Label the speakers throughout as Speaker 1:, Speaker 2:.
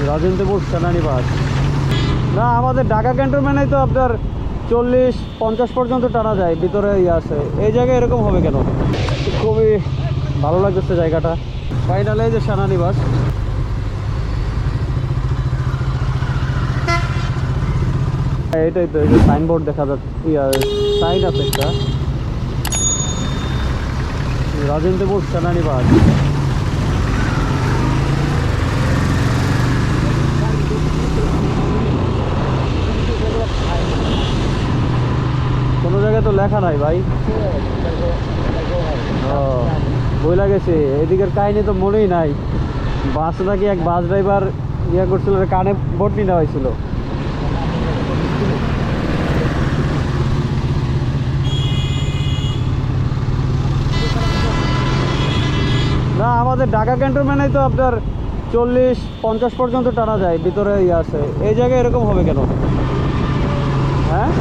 Speaker 1: রাজেন্দ্রপুর সেনানিবাস। না, আমাদের ঢাকা ক্যান্টনমেন্টে তো আপনার 40-50 পর্যন্ত টানা যায়, ভিতরে ইয়ে আছে। এই জায়গায় এরকম হবে কেন? খুবই ভালো লাগতেছে জায়গাটা। ফাইনালে যে সেনানিবাস, এটাই তো, এই যে সাইনবোর্ড দেখা যাচ্ছে, সাইন আছে একটা, রাজেন্দ্রপুর সেনানিবাস। কোনো জায়গায় তো লেখা নাই ভাই। ও, বই লাগেছে। এদিকের কাহিনী তো মনেই নাই। বাস নাকি এক বাস ড্রাইভার ইয়ে করছিল, কানে বটনি দেওয়া হয়েছিল। না, আমাদের ঢাকা ক্যান্টনমেন্টে তো আপনার 40-50 পর্যন্ত টানা যায়, ভিতরে ইয়ে আছে। এই জায়গায় এরকম হবে কেন? হ্যাঁ,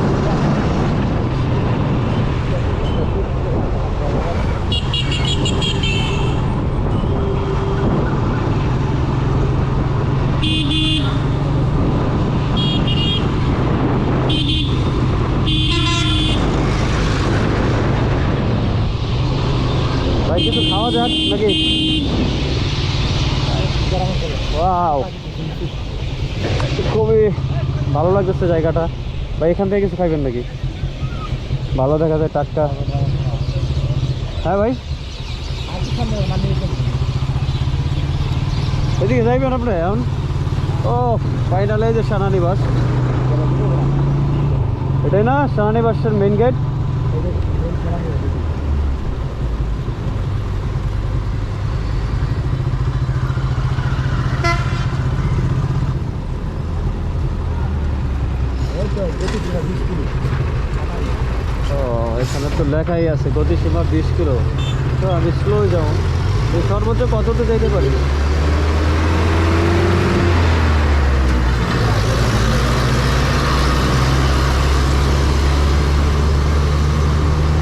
Speaker 1: ভাই কিছু খাওয়া যাক নাকি? ওয়াও, খুবই ভালো লাগতেছে জায়গাটা। ভাই এখান থেকে কিছু খাইবেন নাকি? ভালো দেখা যায়, টাটকা। হ্যাঁ ভাই, এদিকে যাইবেন আপনি এখন? ও, ফাইনালে যে সেনানিবাস, এটাই না সেনানিবাসের মেইন গেট? ও, এখানে তো লেখাই আছে গতিসীমা 20 কিলো। তো আমি স্লো যাবো, সর্বোচ্চ কততে যেতে পারি?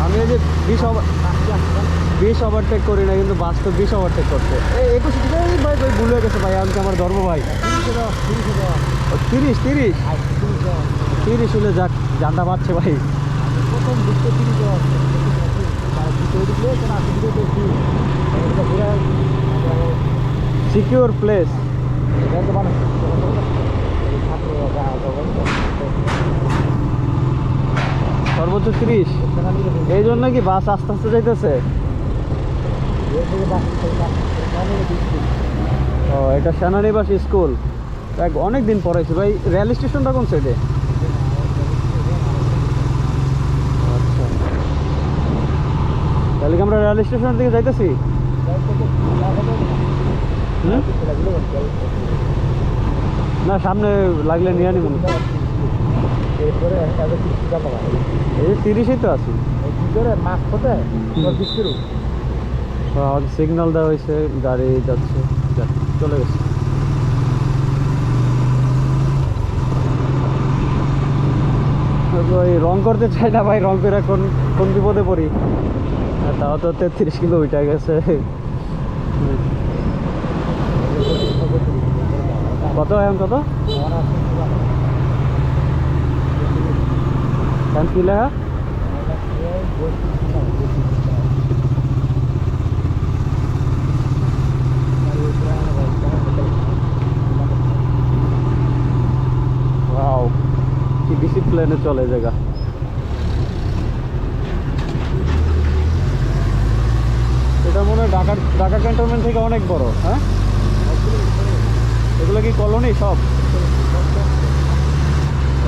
Speaker 1: আমি এই যে 20 ওভারটেক করি না, কিন্তু বাস্তব 20 ওভারটেক করছে। এই 21 ভাই ভাই ভুলে গেছে ভাই, আমি আমার ধর্ম ভাই। 30 হলে যাক, জানটা পাচ্ছে ভাই। Secure place. সর্বোচ্চ 30। এই জন্য কি বাস আস্তে আস্তে যাইতেছে? ও, এটা সেনানিবাস স্কুল। অনেক দিন পড়াইছি ভাই। রেল স্টেশনটা কোন সাইডে? আচ্ছা, তাহলে কি আমরা রেল স্টেশনের দিকে যাইতেছি? না, সামনে লাগলে নিয়ে নিব। এই যে 30-ই তো আছি। সিগন্যাল দেওয়া হয়েছে, গাড়ি যাচ্ছে, চলে গেছে। রং করতে চাই না ভাই, রং করে কোন কোন বিপদে পড়ি। তাও তো 33 কিলো উঠে গেছে। কত এখন, কত এখন কি লেখা? কি ডিসিপ্লিনে চলে জায়গা। এটা মনে হয় ঢাকা ক্যান্টনমেন্ট থেকে অনেক বড়। হ্যাঁ, এগুলো কি কলোনি সব?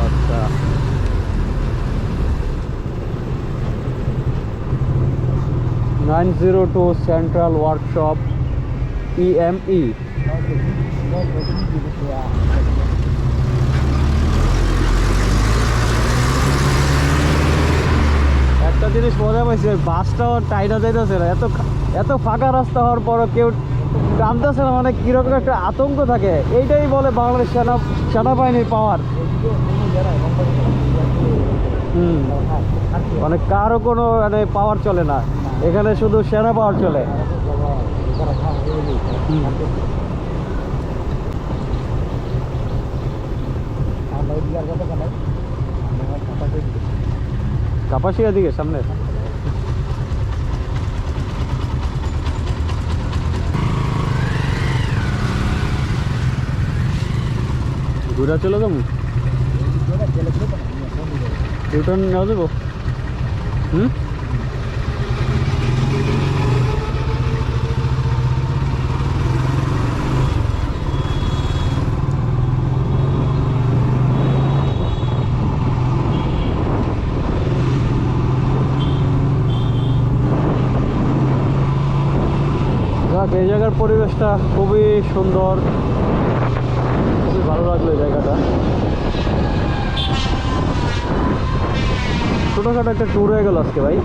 Speaker 1: আচ্ছা, (902) সেন্ট্রাল ওয়ার্কশপ EME। একটা জিনিস মজা পাইছি, বাসটাও টাইটা যাইতেছে না। এত ফাঁকা রাস্তা হওয়ার পরও কেউ টানতেছে না, মানে কিরকম একটা আতঙ্ক থাকে। এইটাই বলে বাংলাদেশ সেনাবাহিনীর পাওয়ার। মানে কারো কোনো মানে পাওয়ার চলে না এখানে, শুধু সেনা পাওয়ার চলে। কাপাসিয়া দিকে সামনে। ঘুরা চলে যাবো, রিটার্ন নেওয়া যাবো। এই জায়গার পরিবেশটা খুবই সুন্দর, খুবই ভালো লাগলো এই জায়গাটা। ছোটোখাটো একটা ট্যুর হয়ে গেল আজকে ভাই।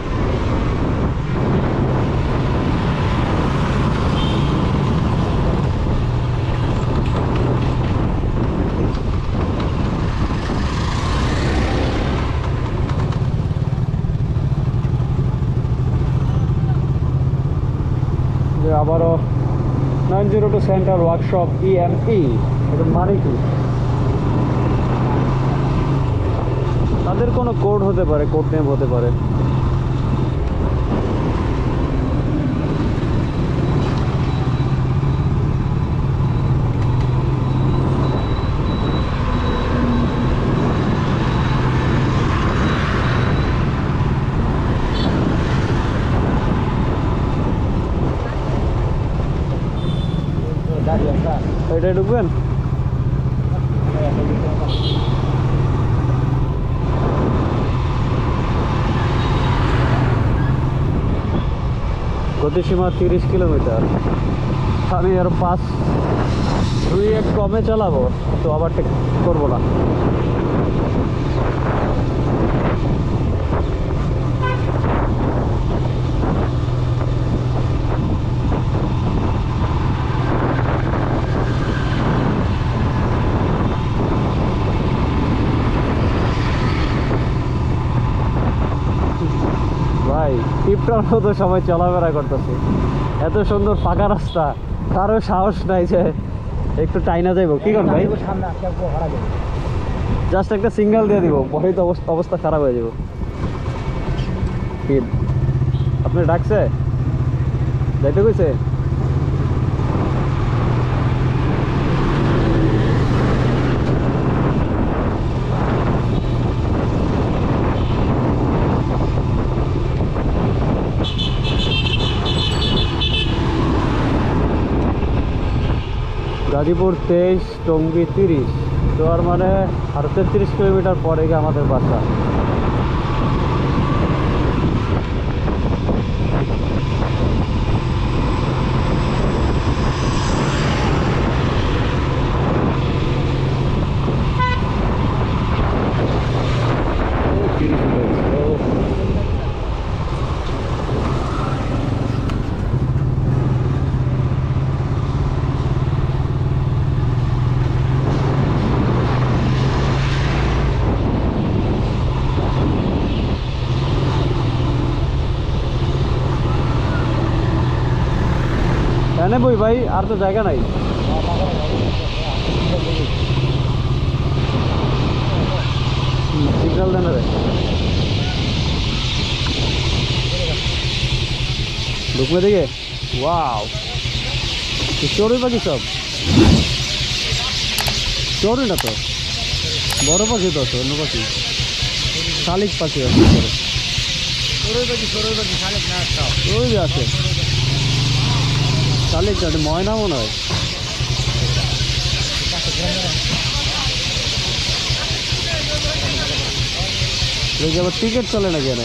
Speaker 1: আবারও 902 সেন্টার ওয়ার্কশপ EME, এটার মানে কি? তাদের কোনো কোড হতে পারে, কোড নেম হতে পারে। এটাই ঢুকবেন? গতিসীমা 30 কিলোমিটার। আমি আর 5-2-1 কমে চালাবো, তো আবার ঠিক করবো না। ভাই টিপটার মতো সবাই চলাফেরা করতেছে, এত সুন্দর ফাঁকা রাস্তা, কারো সাহস নাই যে একটু টাইনা যাইব। কি করেন ভাই? জাস্ট একটা সিঙ্গেল দিয়ে দিব, পরে তো অবস্থা খারাপ হয়ে যাব। আপনি ডাকছে যাইতে কইছে? গাজীপুর 23, টঙ্গী 30, তো আর মানে আরো 33 কিলোমিটার পরে গিয়ে আমাদের বাসা। এনে বই ভাই, আর তো জায়গা নাই। সিগন্যাল দেন রে, ঢুকবে দিকে। ওয়াও, চড়ুই পাখি সব, চড়ুই না তো, বড় পাখি তো আছে, অন্য পাখি, শালিক পাখি আছে। ওই যে আছে শালিক, ময়না মনে হয়। আবার টিকিট চলে না কেন?